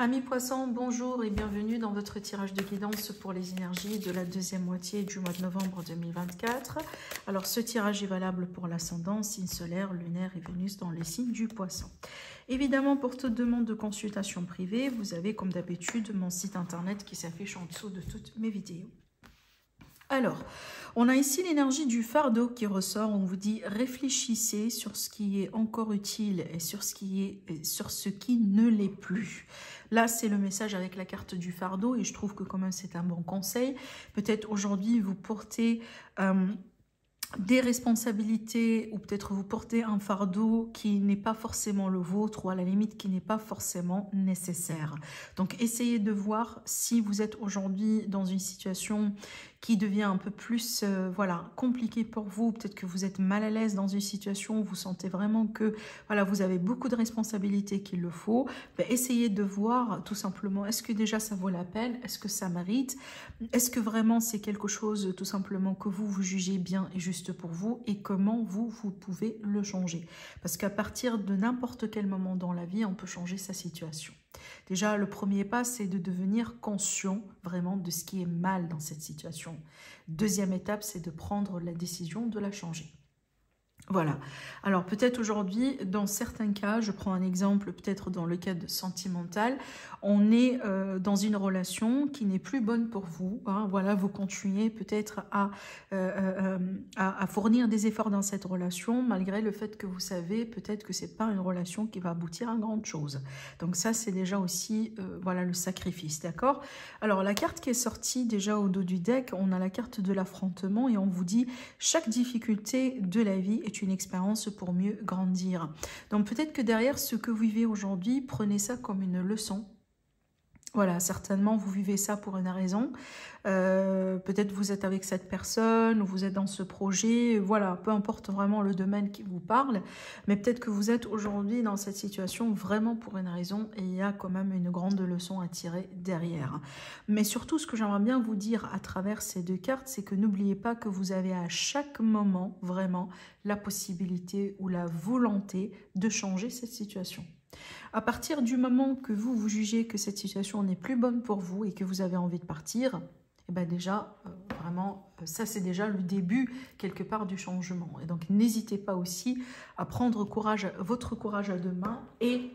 Amis poissons, bonjour et bienvenue dans votre tirage de guidance pour les énergies de la deuxième moitié du mois de novembre 2024. Alors ce tirage est valable pour l'ascendant, signe solaire, lunaire et Vénus dans les signes du poisson. Évidemment, pour toute demande de consultation privée, vous avez comme d'habitude mon site internet qui s'affiche en dessous de toutes mes vidéos. Alors, on a ici l'énergie du fardeau qui ressort. On vous dit réfléchissez sur ce qui est encore utile et sur ce qui ne l'est plus. Là, c'est le message avec la carte du fardeau et je trouve que quand même c'est un bon conseil. Peut-être aujourd'hui vous portez des responsabilités ou peut-être vous portez un fardeau qui n'est pas forcément le vôtre ou à la limite qui n'est pas forcément nécessaire. Donc essayez de voir si vous êtes aujourd'hui dans une situation qui devient un peu plus voilà, compliquée pour vous. Peut-être que vous êtes mal à l'aise dans une situation où vous sentez vraiment que voilà, vous avez beaucoup de responsabilités qu'il le faut. Ben, essayez de voir tout simplement, est-ce que déjà ça vaut la peine? Est-ce que ça mérite? Est-ce que vraiment c'est quelque chose tout simplement que vous jugez bien et juste pour vous et comment vous pouvez le changer? Parce qu'à partir de n'importe quel moment dans la vie, on peut changer sa situation. Déjà, le premier pas, c'est de devenir conscient vraiment de ce qui est mal dans cette situation. Deuxième étape, c'est de prendre la décision de la changer. Voilà. Alors peut-être aujourd'hui, dans certains cas, je prends un exemple, peut-être dans le cadre sentimental, on est dans une relation qui n'est plus bonne pour vous. Hein, voilà, vous continuez peut-être à fournir des efforts dans cette relation, malgré le fait que vous savez peut-être que c'est pas une relation qui va aboutir à grande chose. Donc ça, c'est déjà aussi voilà le sacrifice, d'accord? Alors la carte qui est sortie déjà au dos du deck, on a la carte de l'affrontement et on vous dit chaque difficulté de la vie est une expérience pour mieux grandir. Donc peut-être que derrière ce que vous vivez aujourd'hui, prenez ça comme une leçon. Voilà, certainement vous vivez ça pour une raison. Peut-être vous êtes avec cette personne, ou vous êtes dans ce projet, voilà, peu importe vraiment le domaine qui vous parle, mais peut-être que vous êtes aujourd'hui dans cette situation vraiment pour une raison et il y a quand même une grande leçon à tirer derrière. Mais surtout, ce que j'aimerais bien vous dire à travers ces deux cartes, c'est que n'oubliez pas que vous avez à chaque moment vraiment la possibilité ou la volonté de changer cette situation. À partir du moment que vous jugez que cette situation n'est plus bonne pour vous et que vous avez envie de partir, et ben déjà, vraiment, ça c'est déjà le début quelque part du changement. Et donc n'hésitez pas aussi à prendre votre courage à deux mains et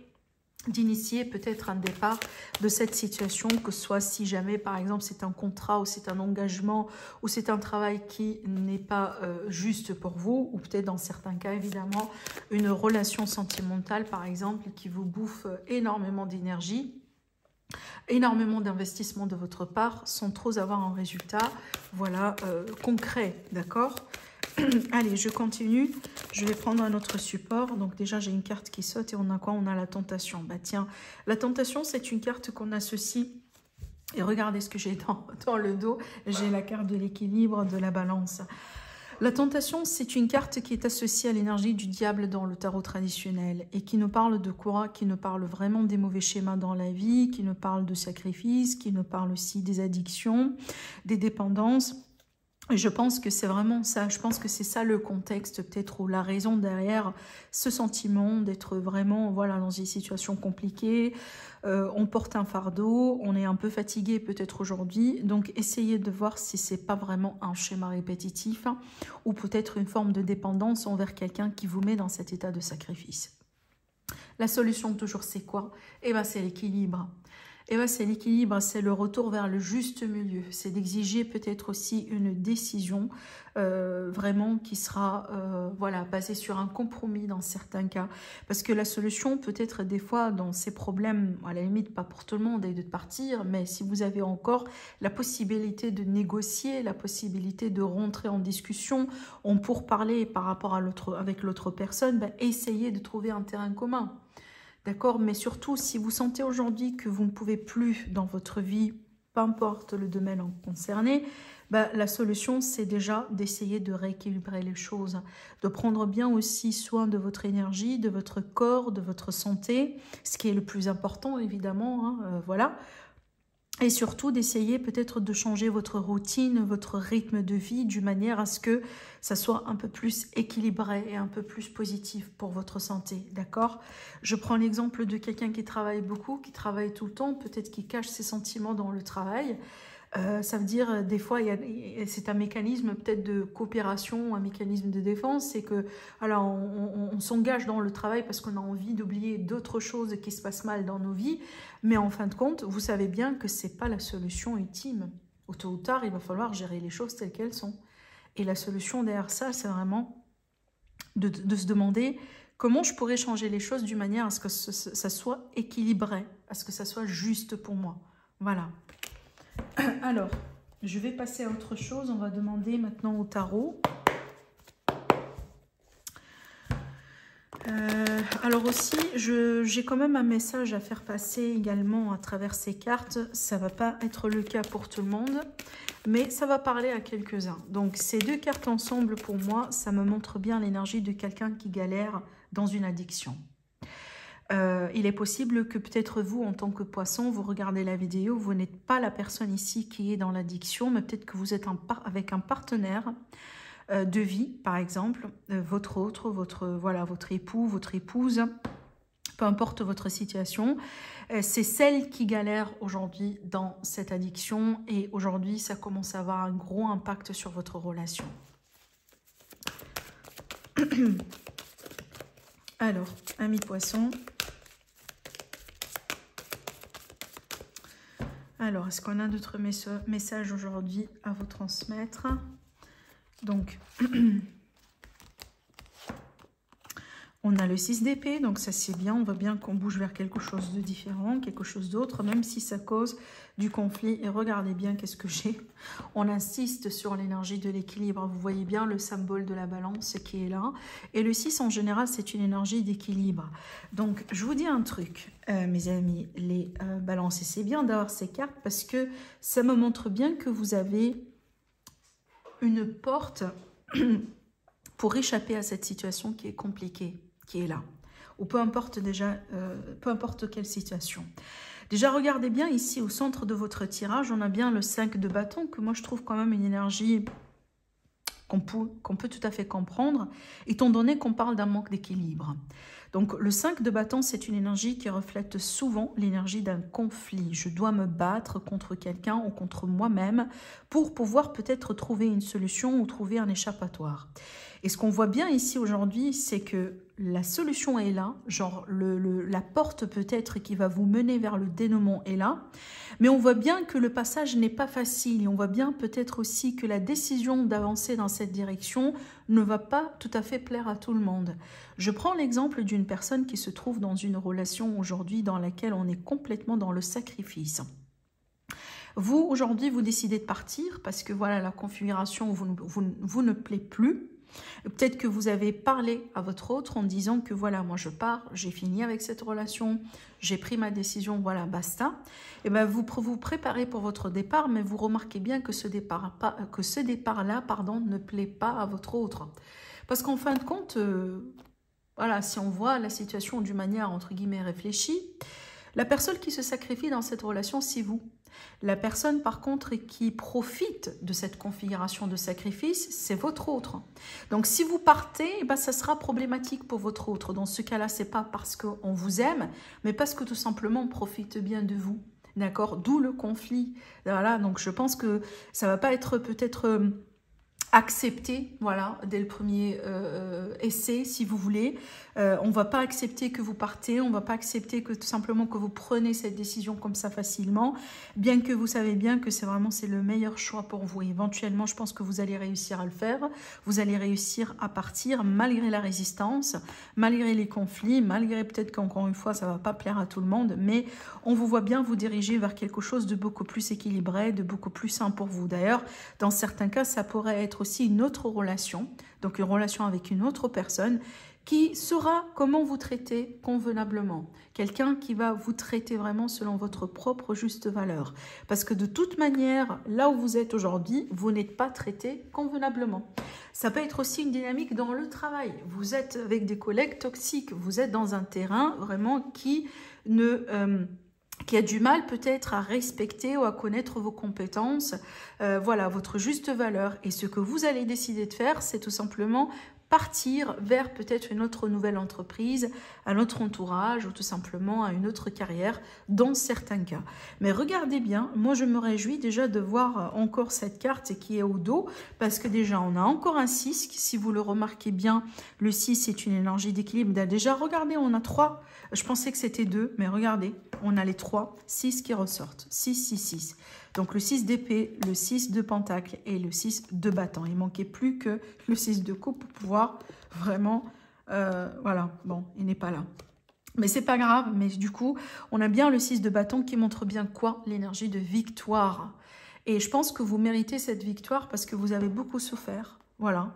d'initier peut-être un départ de cette situation, que ce soit si jamais par exemple c'est un contrat ou c'est un engagement ou c'est un travail qui n'est pas juste pour vous, ou peut-être dans certains cas évidemment une relation sentimentale par exemple qui vous bouffe énormément d'énergie, énormément d'investissement de votre part sans trop avoir un résultat voilà, concret, d'accord? Allez, je continue. Je vais prendre un autre support. Donc déjà, j'ai une carte qui saute et on a quoi? On a la tentation. Bah tiens, la tentation, c'est une carte qu'on associe. Et regardez ce que j'ai dans le dos. J'ai la carte de l'équilibre, de la balance. La tentation, c'est une carte qui est associée à l'énergie du diable dans le tarot traditionnel et qui nous parle de quoi? Qui nous parle vraiment des mauvais schémas dans la vie, qui nous parle de sacrifices, qui nous parle aussi des addictions, des dépendances. Je pense que c'est vraiment ça, je pense que c'est ça le contexte peut-être ou la raison derrière ce sentiment d'être vraiment voilà, dans une situation compliquée. On porte un fardeau, on est un peu fatigué peut-être aujourd'hui, donc essayez de voir si c'est pas vraiment un schéma répétitif hein, ou peut-être une forme de dépendance envers quelqu'un qui vous met dans cet état de sacrifice. La solution toujours c'est quoi? Eh bien c'est l'équilibre. Et bien, c'est l'équilibre, c'est le retour vers le juste milieu. C'est d'exiger peut-être aussi une décision vraiment qui sera voilà, basée sur un compromis dans certains cas. Parce que la solution peut être des fois dans ces problèmes, à la limite pas pour tout le monde et de partir, mais si vous avez encore la possibilité de négocier, la possibilité de rentrer en discussion, on pour parler par rapport à avec l'autre personne, ben, essayez de trouver un terrain commun. D'accord, mais surtout, si vous sentez aujourd'hui que vous ne pouvez plus dans votre vie, peu importe le domaine concerné, bah, la solution, c'est déjà d'essayer de rééquilibrer les choses, de prendre bien aussi soin de votre énergie, de votre corps, de votre santé, ce qui est le plus important, évidemment, hein, voilà. Et surtout d'essayer peut-être de changer votre routine, votre rythme de vie, d'une manière à ce que ça soit un peu plus équilibré et un peu plus positif pour votre santé, d'accord? Je prends l'exemple de quelqu'un qui travaille beaucoup, qui travaille tout le temps, peut-être qui cache ses sentiments dans le travail. Ça veut dire, des fois, c'est un mécanisme peut-être de coopération, un mécanisme de défense, c'est que alors, on s'engage dans le travail parce qu'on a envie d'oublier d'autres choses qui se passent mal dans nos vies, mais en fin de compte, vous savez bien que ce n'est pas la solution ultime. Tôt ou tard, il va falloir gérer les choses telles qu'elles sont. Et la solution derrière ça, c'est vraiment de se demander comment je pourrais changer les choses d'une manière à ce que ça soit équilibré, à ce que ça soit juste pour moi. Voilà. Alors, je vais passer à autre chose. On va demander maintenant au tarot. Alors aussi, j'ai quand même un message à faire passer également à travers ces cartes. Ça ne va pas être le cas pour tout le monde, mais ça va parler à quelques-uns. Donc, ces deux cartes ensemble, pour moi, ça me montre bien l'énergie de quelqu'un qui galère dans une addiction. Il est possible que peut-être vous, en tant que poisson, vous regardez la vidéo, vous n'êtes pas la personne ici qui est dans l'addiction, mais peut-être que vous êtes avec un partenaire de vie, par exemple, votre époux, votre épouse, peu importe votre situation. C'est celle qui galère aujourd'hui dans cette addiction et aujourd'hui, ça commence à avoir un gros impact sur votre relation. Alors, amis poissons. Alors, est-ce qu'on a d'autres messages aujourd'hui à vous transmettre? Donc, on a le 6 d'épée, donc ça c'est bien, on voit bien qu'on bouge vers quelque chose de différent, quelque chose d'autre, même si ça cause du conflit. Et regardez bien qu'est-ce que j'ai. On insiste sur l'énergie de l'équilibre. Vous voyez bien le symbole de la balance qui est là. Et le 6 en général, c'est une énergie d'équilibre. Donc, je vous dis un truc, mes amis, les balances. Et c'est bien d'avoir ces cartes parce que ça me montre bien que vous avez une porte pour échapper à cette situation qui est compliquée, qui est là. Ou peu importe déjà, peu importe quelle situation. Déjà, regardez bien ici au centre de votre tirage, on a bien le 5 de bâton, que moi je trouve quand même une énergie qu'on peut tout à fait comprendre, étant donné qu'on parle d'un manque d'équilibre. Donc le 5 de bâton, c'est une énergie qui reflète souvent l'énergie d'un conflit. Je dois me battre contre quelqu'un ou contre moi-même pour pouvoir peut-être trouver une solution ou trouver un échappatoire. Et ce qu'on voit bien ici aujourd'hui, c'est que la solution est là, genre la porte peut-être qui va vous mener vers le dénouement est là, mais on voit bien que le passage n'est pas facile et on voit bien peut-être aussi que la décision d'avancer dans cette direction ne va pas tout à fait plaire à tout le monde. Je prends l'exemple d'une personne qui se trouve dans une relation aujourd'hui dans laquelle on est complètement dans le sacrifice. Vous, aujourd'hui, vous décidez de partir parce que voilà, la configuration vous ne plaît plus. Peut-être que vous avez parlé à votre autre en disant que voilà, moi je pars, j'ai fini avec cette relation, j'ai pris ma décision, voilà, basta. Et bien vous préparez pour votre départ, mais vous remarquez bien que ce départ-là, ne plaît pas à votre autre. Parce qu'en fin de compte, voilà, si on voit la situation d'une manière entre guillemets réfléchie, la personne qui se sacrifie dans cette relation, c'est vous. La personne, par contre, qui profite de cette configuration de sacrifice, c'est votre autre. Donc, si vous partez, ça sera problématique pour votre autre. Dans ce cas-là, ce n'est pas parce qu'on vous aime, mais parce que tout simplement, on profite bien de vous. D'accord? D'où le conflit. Voilà, donc je pense que ça ne va pas être peut-être accepté, voilà, dès le premier essai, si vous voulez. On ne va pas accepter que vous partez, on ne va pas accepter que tout simplement que vous prenez cette décision comme ça facilement, bien que vous savez bien que c'est le meilleur choix pour vous. Et éventuellement, je pense que vous allez réussir à le faire, vous allez réussir à partir malgré la résistance, malgré les conflits, malgré peut-être qu'encore une fois, ça ne va pas plaire à tout le monde, mais on vous voit bien vous diriger vers quelque chose de beaucoup plus équilibré, de beaucoup plus sain pour vous. D'ailleurs, dans certains cas, ça pourrait être aussi une autre relation, donc une relation avec une autre personne qui saura comment vous traiter convenablement. Quelqu'un qui va vous traiter vraiment selon votre propre juste valeur. Parce que de toute manière, là où vous êtes aujourd'hui, vous n'êtes pas traité convenablement. Ça peut être aussi une dynamique dans le travail. Vous êtes avec des collègues toxiques, vous êtes dans un terrain vraiment qui qui a du mal peut-être à respecter ou à connaître vos compétences, voilà, votre juste valeur. Et ce que vous allez décider de faire, c'est tout simplement partir vers peut-être une autre nouvelle entreprise, un autre entourage ou tout simplement à une autre carrière dans certains cas. Mais regardez bien, moi je me réjouis déjà de voir encore cette carte qui est au dos parce que déjà on a encore un 6, si vous le remarquez bien, le 6 est une énergie d'équilibre. Déjà regardez, on a 3, je pensais que c'était 2, mais regardez, on a les 3, 6 qui ressortent, 6, 6, 6. Donc le 6 d'épée, le 6 de pentacle et le 6 de bâton. Il manquait plus que le 6 de coupe pour pouvoir vraiment... voilà, bon, il n'est pas là. Mais c'est pas grave, mais du coup, on a bien le 6 de bâton qui montre bien quoi? L'énergie de victoire. Et je pense que vous méritez cette victoire parce que vous avez beaucoup souffert. Voilà.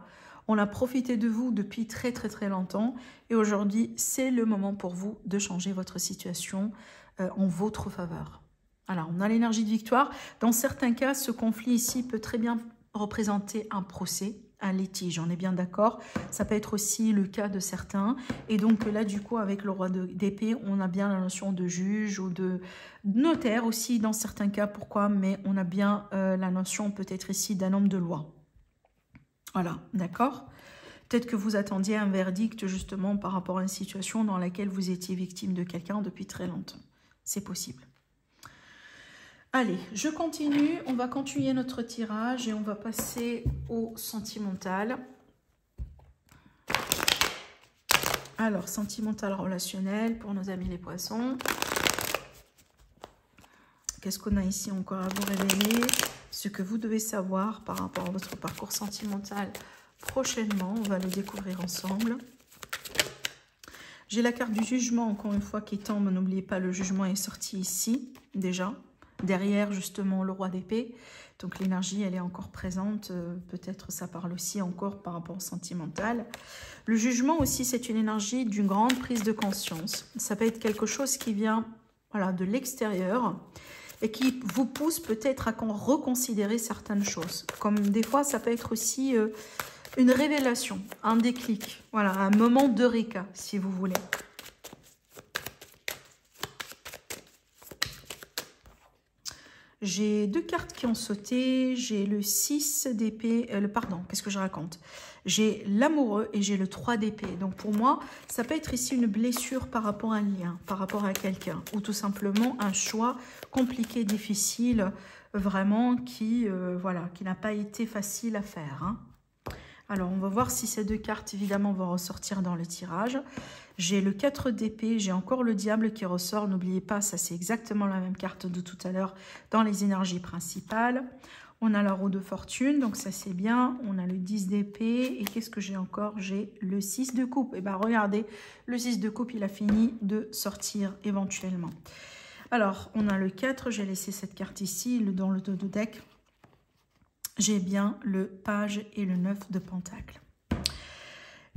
On a profité de vous depuis très très très longtemps. Et aujourd'hui, c'est le moment pour vous de changer votre situation en votre faveur. Voilà, on a l'énergie de victoire. Dans certains cas, ce conflit ici peut très bien représenter un procès, un litige, on est bien d'accord. Ça peut être aussi le cas de certains. Et donc là, du coup, avec le roi d'épée, on a bien la notion de juge ou de notaire aussi dans certains cas. Pourquoi? Mais on a bien la notion peut-être ici d'un homme de loi. Voilà, d'accord? Peut-être que vous attendiez un verdict justement par rapport à une situation dans laquelle vous étiez victime de quelqu'un depuis très longtemps. C'est possible. Allez, je continue. On va continuer notre tirage et on va passer au sentimental. Alors, sentimental relationnel pour nos amis les poissons. Qu'est-ce qu'on a ici encore à vous révéler? Ce que vous devez savoir par rapport à votre parcours sentimental prochainement. On va le découvrir ensemble. J'ai la carte du jugement, encore une fois, qui tombe. N'oubliez pas, le jugement est sorti ici, déjà. Derrière, justement, le roi d'épée. Donc, l'énergie, elle est encore présente. Peut-être ça parle aussi encore par rapport au sentimental. Le jugement aussi, c'est une énergie d'une grande prise de conscience. Ça peut être quelque chose qui vient voilà, de l'extérieur et qui vous pousse peut-être à reconsidérer certaines choses. Comme des fois, ça peut être aussi une révélation, un déclic. Voilà, un moment d'eureka, si vous voulez. J'ai deux cartes qui ont sauté. J'ai le 6 d'épée. Pardon, qu'est-ce que je raconte? J'ai l'amoureux et j'ai le 3 d'épée. Donc pour moi, ça peut être ici une blessure par rapport à un lien, par rapport à quelqu'un. Ou tout simplement un choix compliqué, difficile, vraiment qui n'a pas été facile à faire. Hein. Alors on va voir si ces deux cartes évidemment vont ressortir dans le tirage. J'ai le 4 d'épée, j'ai encore le diable qui ressort. N'oubliez pas, ça c'est exactement la même carte de tout à l'heure dans les énergies principales. On a la roue de fortune, donc ça c'est bien. On a le 10 d'épée. Et qu'est-ce que j'ai encore? J'ai le 6 de coupe. Et bien regardez, le 6 de coupe, il a fini de sortir éventuellement. Alors, on a le 4. J'ai laissé cette carte ici, dans le dos de deck. J'ai bien le page et le 9 de pentacle.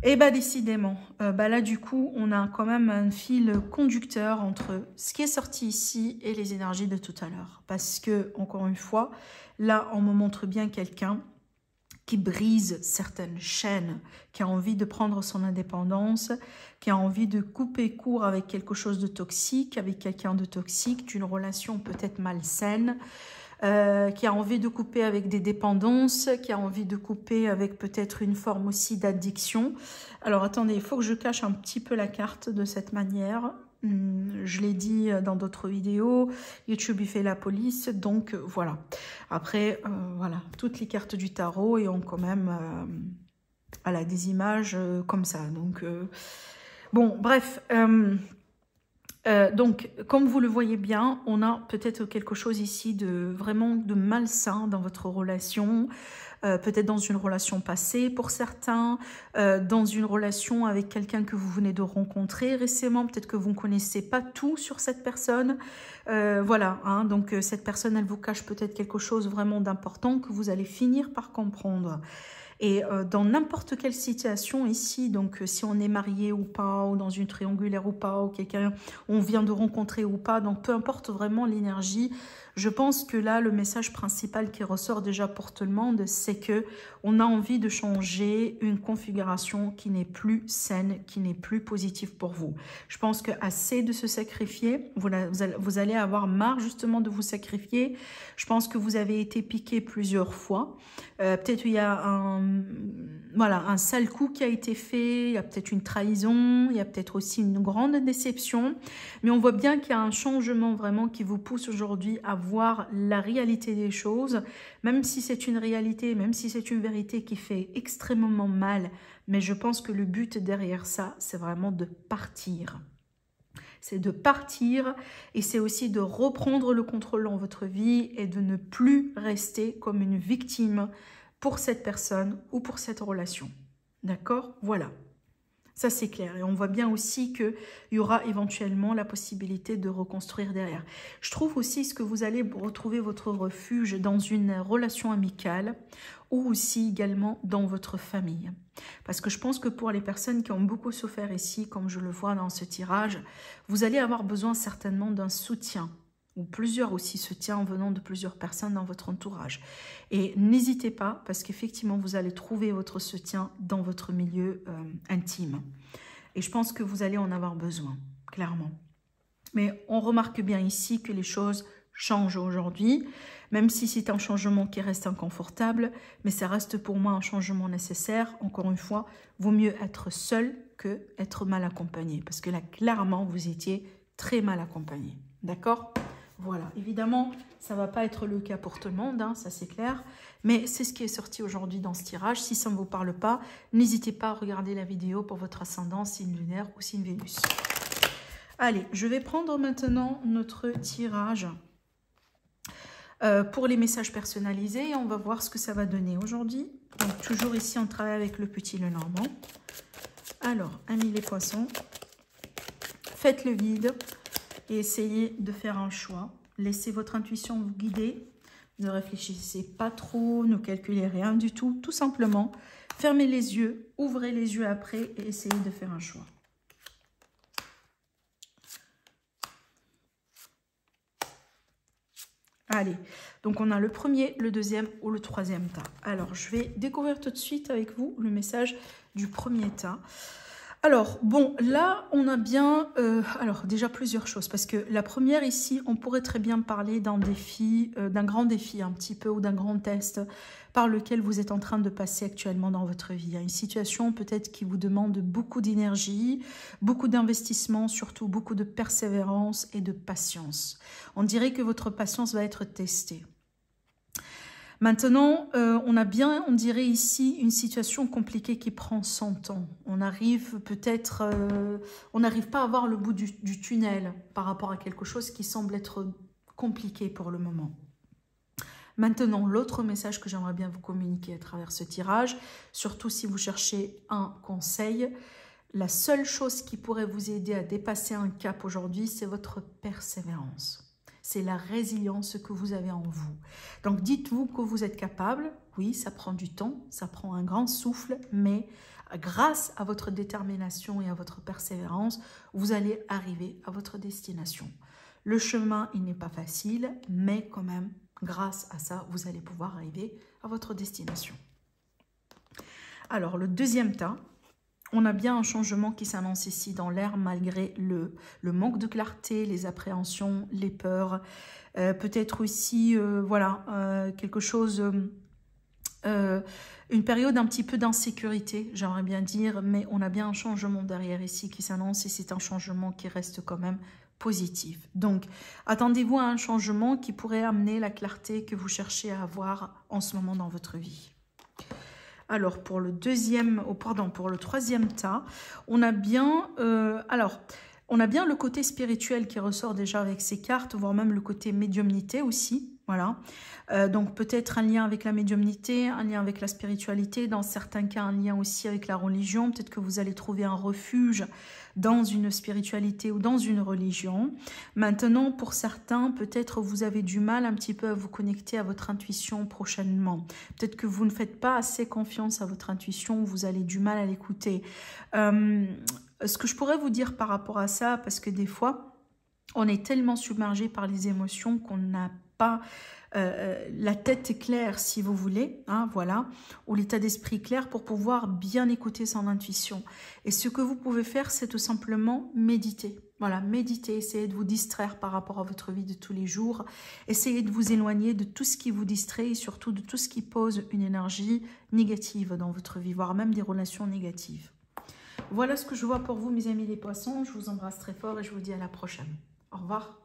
Et bah décidément, là du coup, on a quand même un fil conducteur entre ce qui est sorti ici et les énergies de tout à l'heure. Parce que, encore une fois, là, on me montre bien quelqu'un qui brise certaines chaînes, qui a envie de prendre son indépendance, qui a envie de couper court avec quelque chose de toxique, avec quelqu'un de toxique, d'une relation peut-être malsaine, qui a envie de couper avec des dépendances, qui a envie de couper avec peut-être une forme aussi d'addiction. Alors attendez, il faut que je cache un petit peu la carte de cette manière. Je l'ai dit dans d'autres vidéos, YouTube il fait la police, donc voilà. Après, voilà, toutes les cartes du tarot et ont quand même voilà, des images comme ça. Donc, bon, bref... donc, comme vous le voyez bien, on a peut-être quelque chose ici de vraiment de malsain dans votre relation, peut-être dans une relation passée pour certains, dans une relation avec quelqu'un que vous venez de rencontrer récemment, peut-être que vous ne connaissez pas tout sur cette personne. Voilà, hein, donc cette personne, elle vous cache peut-être quelque chose vraiment d'important que vous allez finir par comprendre. Et dans n'importe quelle situation ici, donc si on est marié ou pas, ou dans une triangulaire ou pas, ou quelqu'un on vient de rencontrer ou pas, donc peu importe vraiment l'énergie, je pense que là, le message principal qui ressort déjà pour tout le monde, c'est que on a envie de changer une configuration qui n'est plus saine, qui n'est plus positive pour vous. Je pense que assez de se sacrifier, vous allez avoir marre justement de vous sacrifier. Je pense que vous avez été piqué plusieurs fois. Peut-être il y a un sale coup qui a été fait, il y a peut-être une trahison, il y a peut-être aussi une grande déception. Mais on voit bien qu'il y a un changement vraiment qui vous pousse aujourd'hui à voir la réalité des choses, même si c'est une réalité, même si c'est une vérité qui fait extrêmement mal. Mais je pense que le but derrière ça, c'est vraiment de partir. C'est de partir et c'est aussi de reprendre le contrôle dans votre vie et de ne plus rester comme une victime pour cette personne ou pour cette relation. D'accord? Voilà. Ça, c'est clair. Et on voit bien aussi qu'il y aura éventuellement la possibilité de reconstruire derrière. Je trouve aussi que vous allez retrouver votre refuge dans une relation amicale ou aussi également dans votre famille. Parce que je pense que pour les personnes qui ont beaucoup souffert ici, comme je le vois dans ce tirage, vous allez avoir besoin certainement d'un soutien ou plusieurs aussi soutiens venant de plusieurs personnes dans votre entourage. Et n'hésitez pas, parce qu'effectivement, vous allez trouver votre soutien dans votre milieu intime. Et je pense que vous allez en avoir besoin, clairement. Mais on remarque bien ici que les choses changent aujourd'hui, même si c'est un changement qui reste inconfortable, mais ça reste pour moi un changement nécessaire. Encore une fois, vaut mieux être seul que être mal accompagné, parce que là, clairement, vous étiez très mal accompagné. D'accord ? Voilà, évidemment, ça ne va pas être le cas pour tout le monde, hein, ça c'est clair. Mais c'est ce qui est sorti aujourd'hui dans ce tirage. Si ça ne vous parle pas, n'hésitez pas à regarder la vidéo pour votre ascendant, signe lunaire ou signe Vénus. Allez, je vais prendre maintenant notre tirage pour les messages personnalisés. Et on va voir ce que ça va donner aujourd'hui. Donc toujours ici, on travaille avec le petit Lenormand. Alors, amis les poissons, faites le vide. Et essayez de faire un choix. Laissez votre intuition vous guider. Ne réfléchissez pas trop, ne calculez rien du tout. Tout simplement, fermez les yeux, ouvrez les yeux après et essayez de faire un choix. Allez, donc on a le premier, le deuxième ou le troisième tas. Alors, je vais découvrir tout de suite avec vous le message du premier tas. Alors, bon, là, on a bien... alors, déjà plusieurs choses. Parce que la première, ici, on pourrait très bien parler d'un défi, d'un grand défi un petit peu, ou d'un grand test par lequel vous êtes en train de passer actuellement dans votre vie. Une situation peut-être qui vous demande beaucoup d'énergie, beaucoup d'investissement, surtout beaucoup de persévérance et de patience. On dirait que votre patience va être testée. Maintenant, on a bien, on dirait ici, une situation compliquée qui prend son temps. On arrive peut-être, on n'arrive pas à voir le bout du tunnel par rapport à quelque chose qui semble être compliqué pour le moment. Maintenant, l'autre message que j'aimerais bien vous communiquer à travers ce tirage, surtout si vous cherchez un conseil, la seule chose qui pourrait vous aider à dépasser un cap aujourd'hui, c'est votre persévérance. C'est la résilience que vous avez en vous. Donc, dites-vous que vous êtes capable. Oui, ça prend du temps, ça prend un grand souffle, mais grâce à votre détermination et à votre persévérance, vous allez arriver à votre destination. Le chemin, il n'est pas facile, mais quand même, grâce à ça, vous allez pouvoir arriver à votre destination. Alors, le deuxième tas. On a bien un changement qui s'annonce ici dans l'air malgré le manque de clarté, les appréhensions, les peurs. Peut-être aussi, quelque chose, une période un petit peu d'insécurité, j'aimerais bien dire. Mais on a bien un changement derrière ici qui s'annonce et c'est un changement qui reste quand même positif. Donc, attendez-vous à un changement qui pourrait amener la clarté que vous cherchez à avoir en ce moment dans votre vie. Alors, pour le troisième tas, on a bien, le côté spirituel qui ressort déjà avec ces cartes, voire même le côté médiumnité aussi. Voilà. Donc, peut-être un lien avec la médiumnité, un lien avec la spiritualité, dans certains cas, un lien aussi avec la religion. Peut-être que vous allez trouver un refuge dans une spiritualité ou dans une religion. Maintenant, pour certains, peut-être vous avez du mal un petit peu à vous connecter à votre intuition prochainement. Peut-être que vous ne faites pas assez confiance à votre intuition, vous avez du mal à l'écouter. Ce que je pourrais vous dire par rapport à ça, parce que des fois, on est tellement submergé par les émotions qu'on n'a pas la tête claire, si vous voulez, hein, voilà, ou l'état d'esprit clair pour pouvoir bien écouter son intuition. Et ce que vous pouvez faire, c'est tout simplement méditer. Voilà, méditer, essayez de vous distraire par rapport à votre vie de tous les jours. Essayez de vous éloigner de tout ce qui vous distrait et surtout de tout ce qui pose une énergie négative dans votre vie, voire même des relations négatives. Voilà ce que je vois pour vous, mes amis les poissons. Je vous embrasse très fort et je vous dis à la prochaine. Au revoir.